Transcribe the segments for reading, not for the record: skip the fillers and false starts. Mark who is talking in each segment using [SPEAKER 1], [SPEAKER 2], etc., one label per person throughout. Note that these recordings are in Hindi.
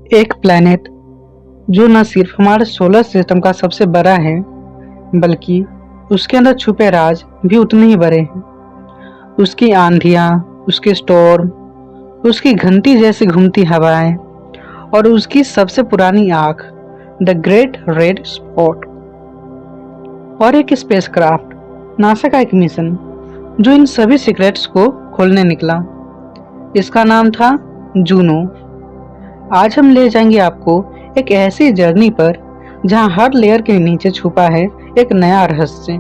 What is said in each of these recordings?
[SPEAKER 1] एक प्लैनेट जो न सिर्फ हमारे सोलर सिस्टम का सबसे बड़ा है, बल्कि उसके अंदर छुपे राज भी उतने ही बड़े हैं। उसकी आंधियाँ, उसके स्टॉर्म, उसकी घंटी जैसी घूमती हवाएं और उसकी सबसे पुरानी आग, द ग्रेट रेड स्पॉट। और एक स्पेसक्राफ्ट, नासा का एक मिशन जो इन सभी सीक्रेट्स को खोलने निकला। इसका नाम था जूनो। आज हम ले जाएंगे आपको एक ऐसी जर्नी पर जहां हर लेयर के नीचे छुपा है एक नया रहस्य।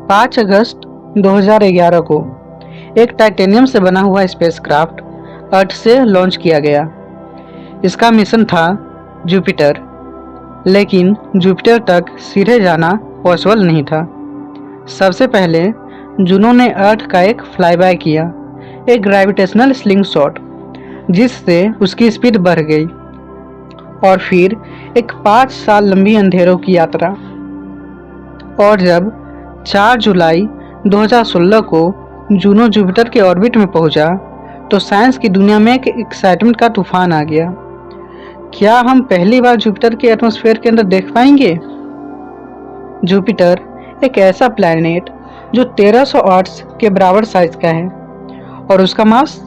[SPEAKER 1] 5 अगस्त 2011 को एक टाइटेनियम से बना हुआ स्पेसक्राफ्ट अर्थ से लॉन्च किया गया। इसका मिशन था जुपिटर, लेकिन जुपिटर तक सीधे जाना पॉसिबल नहीं था। सबसे पहले जूनो ने अर्थ का एक फ्लाईबाय किया, एक ग्रेविटेशनल स्लिंगशॉट, जिससे उसकी स्पीड बढ़ गई। और फिर एक 5 साल लंबी अंधेरों की यात्रा। और जब 4 जुलाई 2016 को जूनो जुपिटर के ऑर्बिट में पहुंचा, तो साइंस की दुनिया में एक एक्साइटमेंट का तूफान आ गया। क्या हम पहली बार जुपिटर के एटमॉस्फेयर के अंदर देख पाएंगे? जुपिटर एक ऐसा प्लैनेट जो 1300 आर्ट्स के बराबर साइज का है और उसका मास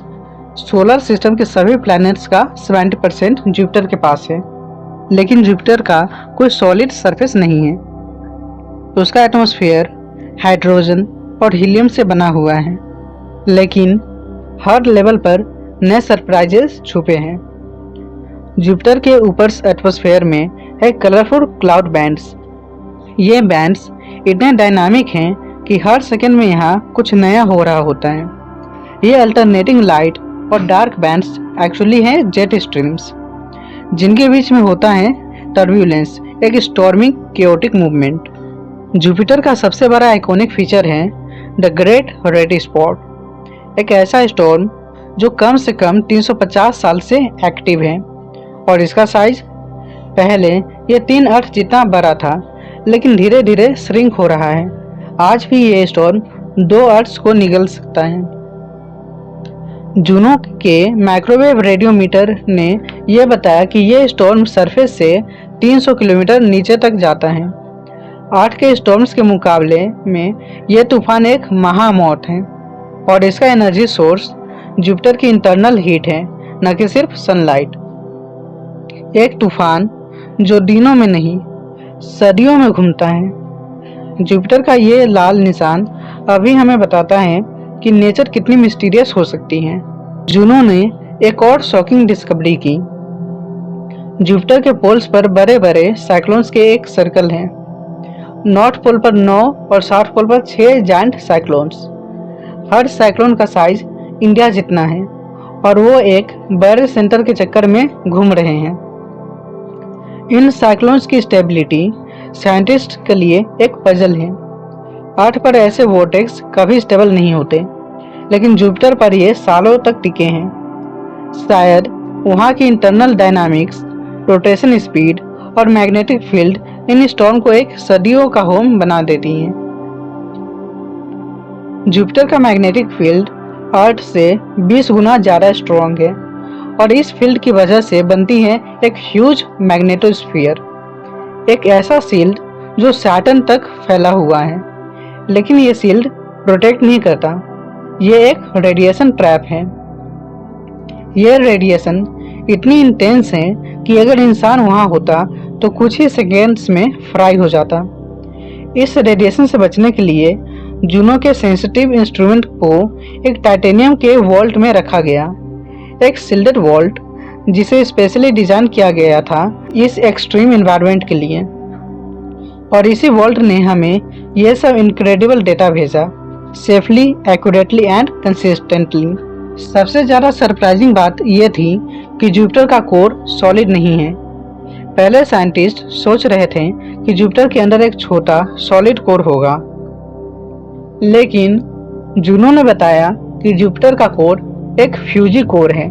[SPEAKER 1] सोलर सिस्टम के सभी प्लैनेट्स का 70% जुपिटर के पास है। लेकिन जुपिटर का कोई सॉलिड सरफेस नहीं है। उसका एटमॉस्फेयर हाइड्रोजन और हीलियम से बना हुआ है, लेकिन हर लेवल पर नए सरप्राइजेस छुपे हैं। जुपिटर के ऊपर एटमॉस्फेयर में है कलरफुल क्लाउड बैंड्स। ये बैंड्स इतने डायनामिक हैं कि हर सेकंड में यहाँ कुछ नया हो रहा होता है। ये अल्टरनेटिंग लाइट और डार्क बैंड्स एक्चुअली हैं जेट स्ट्रीम्स, जिनके बीच में होता है टर्ब्यूलेंस, एक स्टॉर्मिंग केओटिक मूवमेंट। जुपिटर का सबसे बड़ा आइकॉनिक फीचर है द ग्रेट रेड स्पॉट, एक ऐसा स्टॉर्म जो कम से कम 350 साल से एक्टिव है। और इसका साइज, पहले ये 3 अर्थ जितना बड़ा था, लेकिन धीरे धीरे श्रिंक हो रहा है। आज भी ये स्टॉर्म 2 अर्थ को निगल सकता है। जूनो के माइक्रोवेव रेडियोमीटर ने यह बताया कि यह स्टॉर्म सरफेस से 300 किलोमीटर नीचे तक जाता है। 8 के स्टॉर्म्स के मुकाबले में यह तूफान एक महामौत है। और इसका एनर्जी सोर्स जुपिटर की इंटरनल हीट है, न कि सिर्फ सनलाइट। एक तूफान जो दिनों में नहीं, सदियों में घूमता है। जुपिटर का ये लाल निशान अभी हमें बताता है कि नेचर कितनी मिस्टीरियस हो सकती है। जूनो ने एक और शॉकिंग डिस्कवरी की। जुपिटर के पोल्स पर बड़े बड़े साइक्लोन्स के एक सर्कल है। नॉर्थ पोल पर 9 और साउथ पोल पर 6 जायंट साइक्लोन्स। हर साइक्लोन का साइज इंडिया जितना है और वो एक बड़े सेंटर के चक्कर में घूम रहे हैं। इन साइक्लोन्स की स्टेबिलिटी साइंटिस्ट के लिए एक पजल है। अर्थ पर ऐसे वोर्टेक्स कभी स्टेबल नहीं होते, लेकिन जुपिटर पर ये सालों तक टिके हैं। शायद वहाँ की इंटरनल डायनामिक्स, रोटेशन स्पीड और मैग्नेटिक फील्ड इन स्टॉर्म को एक सदियों का होम बना देती हैं। जुपिटर का मैग्नेटिक फील्ड अर्थ से 20 गुना ज़्यादा स्ट्रॉन्ग है और इस फील्ड की वजह से बनती है एक ह्यूज मैग्नेटोस्फीयर, एक ऐसा शील्ड जो सैटर्न तक फैला हुआ है। लेकिन ये शील्ड प्रोटेक्ट नहीं करता, ये एक रेडिएशन ट्रैप है। ये रेडिएशन इतनी इंटेंस है कि अगर इंसान वहाँ होता तो कुछ ही सेकेंड्स में फ्राई हो जाता। इस रेडिएशन से बचने के लिए जूनो के सेंसिटिव इंस्ट्रूमेंट को एक टाइटेनियम के वॉल्ट में रखा गया, एक शिल्डेड वॉल्ट जिसे स्पेशली डिजाइन किया गया था इस एक्सट्रीम एनवायरनमेंट के लिए। और इसी वॉल्ट ने हमें यह सब इनक्रेडिबल डेटा भेजा, सेफली, एक्यूरेटली एंड कंसिस्टेंटली। सबसे ज़्यादा सरप्राइजिंग बात यह थी कि जुपिटर का कोर सॉलिड नहीं है। पहले साइंटिस्ट सोच रहे थे कि जुपिटर के अंदर एक छोटा सॉलिड कोर होगा, लेकिन जूनो ने बताया कि जुपिटर का कोर एक फ्यूजी कोर है,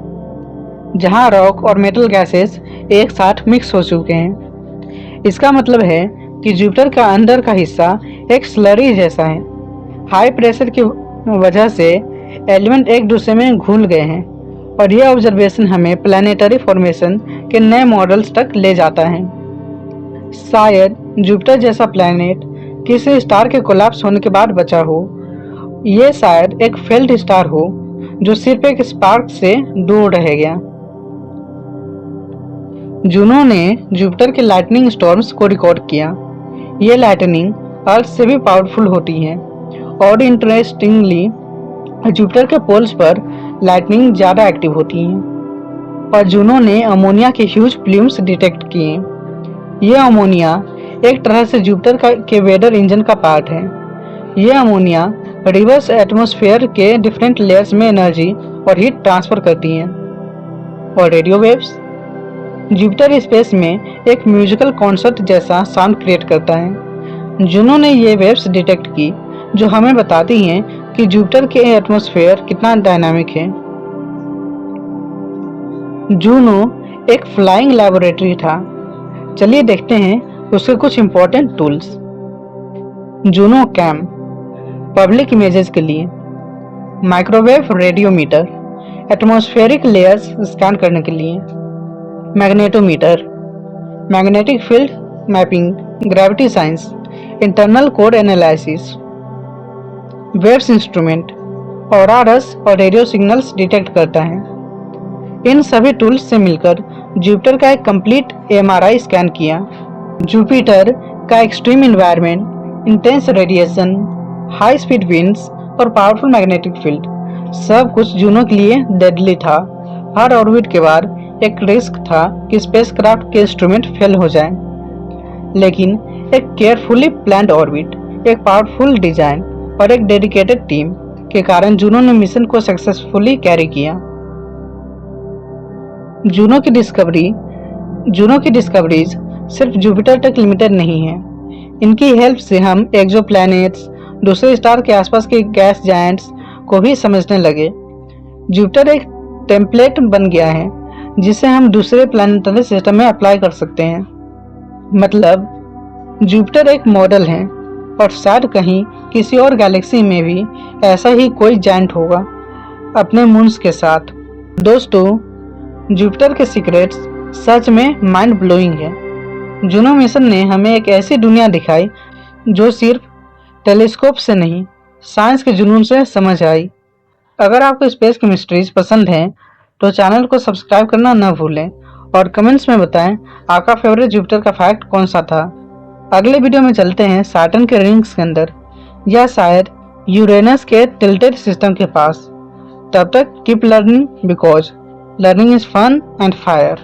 [SPEAKER 1] जहां रॉक और मेटल गैसेस एक साथ मिक्स हो चुके हैं। इसका मतलब है कि जुपिटर का अंदर का हिस्सा एक स्लरी जैसा है। हाई प्रेशर की वजह से एलिमेंट एक दूसरे में घुल गए हैं और यह ऑब्जर्वेशन हमें प्लैनेटरी फॉर्मेशन के नए मॉडल्स तक ले जाता है। शायद जुपिटर जैसा प्लैनेट किसी स्टार के कोलैप्स होने के बाद बचा हो। ये शायद एक फेल्ड स्टार हो जो सिर्फ एक स्पार्क से दूर रह गया। जूनो ने जुपिटर के लाइटनिंग स्टॉर्म्स को रिकॉर्ड किया। ये लाइटनिंग अर्थ से भी पावरफुल होती है और इंटरेस्टिंगली जुपिटर के पोल्स पर लाइटनिंग ज़्यादा एक्टिव होती है। और जूनो ने अमोनिया के ह्यूज प्लूम्स डिटेक्ट किए। ये अमोनिया एक तरह से जुपिटर के वेदर इंजन का पार्ट है। ये अमोनिया रिवर्स एटमॉस्फेयर के डिफरेंट लेयर्स में एनर्जी और हीट ट्रांसफर करती हैं। और रेडियो वेव्स जुपिटर स्पेस में एक म्यूजिकल कॉन्सर्ट जैसा साउंड क्रिएट करता है। जूनो ने ये वेव्स डिटेक्ट की जो हमें बताती हैं कि जुपिटर के एटमॉस्फेयर कितना डायनामिक है। जूनो एक फ्लाइंग लैबोरेटरी था। चलिए देखते हैं उसके कुछ important tools. Juno cam public images के लिए, microwave radiometer atmospheric layers scan करने के लिए, magnetometer magnetic field mapping, gravity science, internal core analysis, waves instrument auroras और रेडियो सिग्नल्स डिटेक्ट करता है। इन सभी टूल्स से मिलकर जुपिटर का एक कंप्लीट एमआरआई स्कैन किया। जुपिटर का extreme environment, intense radiation, high speed winds और पावरफुल मैग्नेटिक फील्ड सब कुछ जूनो के लिए डेडली था। हर ऑर्बिट के बाद एक रिस्क था कि स्पेसक्राफ्ट के इंस्ट्रूमेंट फेल हो जाएं। लेकिन एक केयरफुली प्लान्ड ऑर्बिट, एक पावरफुल डिजाइन और एक डेडिकेटेड टीम के कारण जूनो ने मिशन को सक्सेसफुली कैरी किया। जूनो की डिस्कवरीज सिर्फ जुपिटर तक लिमिटेड नहीं है। इनकी हेल्प से हम एक्सोप्लैनेट्स, दूसरे स्टार के आसपास के गैस जायंट्स को भी समझने लगे। जुपिटर एक टेम्पलेट बन गया है जिसे हम दूसरे प्लैनेटरी सिस्टम में अप्लाई कर सकते हैं। मतलब जुपिटर एक मॉडल है और शायद कहीं किसी और गैलेक्सी में भी ऐसा ही कोई जायंट होगा अपने मून्स के साथ। दोस्तों, जुपिटर के सीक्रेट्स सच में माइंड ब्लोइंग है। जूनो मिशन ने हमें एक ऐसी दुनिया दिखाई जो सिर्फ टेलीस्कोप से नहीं, साइंस के जुनून से समझ आई। अगर आपको स्पेस की मिस्ट्रीज पसंद हैं तो चैनल को सब्सक्राइब करना न भूलें और कमेंट्स में बताएं आपका फेवरेट जुपिटर का फैक्ट कौन सा था। अगले वीडियो में चलते हैं सैटर्न के रिंग्स के अंदर या शायद यूरेनस के टिल्टेड सिस्टम के पास। तब तक keep learning because learning is fun and fire.